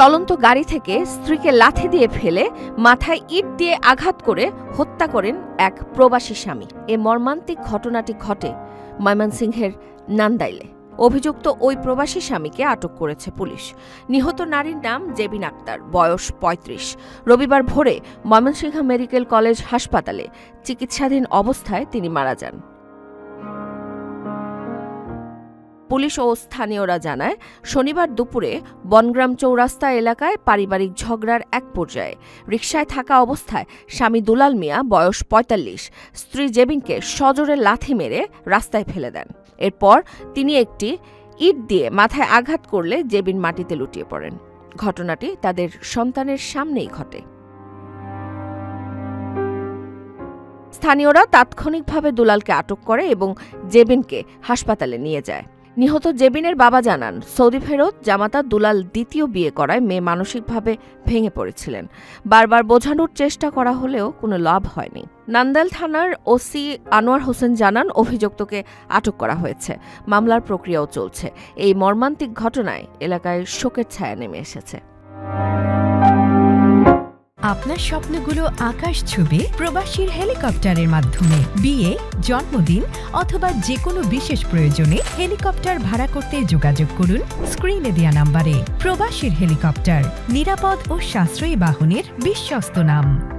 চলন্ত গাড়ি থেকে স্ত্রীকে লাথি দিয়ে ফেলে মাথায় ইট দিয়ে আঘাত করে হত্যা করেন এক প্রবাসী স্বামী। এ মর্মান্তিক ঘটনাটি ঘটে ময়মনসিংহের নান্দাইলে। অভিযুক্ত ওই প্রবাসী স্বামীকে আটক করেছে পুলিশ। নিহত নারীর নাম জেবিন আক্তার, বয়স ৩৫। রবিবার ভোরে ময়মনসিংহ মেডিকেল কলেজ হাসপাতালে চিকিৎসাধীন অবস্থায় তিনি মারা যান। পুলিশ ও স্থানীয়রা জানায়, শনিবার দুপুরে বনগ্রাম চৌরাস্তা এলাকায় পারিবারিক ঝগড়ার এক পর্যায়ে রিকশায় থাকা অবস্থায় স্বামী দুলাল মিয়া, বয়স ৪৫, স্ত্রী জেবিনকে সজোরে লাথি মেরে রাস্তায় ফেলে দেন। এরপর তিনি একটি ইট দিয়ে মাথায় আঘাত করলে জেবিন মাটিতে লুটিয়ে পড়েন। ঘটনাটি তাদের সন্তানের সামনেই ঘটে। স্থানীয়রা তাৎক্ষণিকভাবে দুলালকে আটক করে এবং জেবিনকে হাসপাতালে নিয়ে যায়। নিহত জেবিনের বাবা জানান, সৌদি ফেরত জামাতা দুলাল দ্বিতীয় বিয়ে করায় মেয়ে মানসিকভাবে ভেঙে পড়েছিলেন। বারবার বোঝানোর চেষ্টা করা হলেও কোনো লাভ হয়নি। নান্দাইল থানার ওসি আনোয়ার হোসেন জানান, অভিযুক্তকে আটক করা হয়েছে, মামলার প্রক্রিয়াও চলছে। এই মর্মান্তিক ঘটনায় এলাকায় শোকের ছায়া নেমে এসেছে। আপনার স্বপ্নগুলো আকাশ ছুবে প্রবাসীর হেলিকপ্টারের মাধ্যমে। বিয়ে, জন্মদিন অথবা যে কোনো বিশেষ প্রয়োজনে হেলিকপ্টার ভাড়া করতে যোগাযোগ করুন স্ক্রিনে দেয়া নাম্বারে। প্রবাসীর হেলিকপ্টার, নিরাপদ ও সাশ্রয়ী বাহনের বিশ্বস্ত নাম।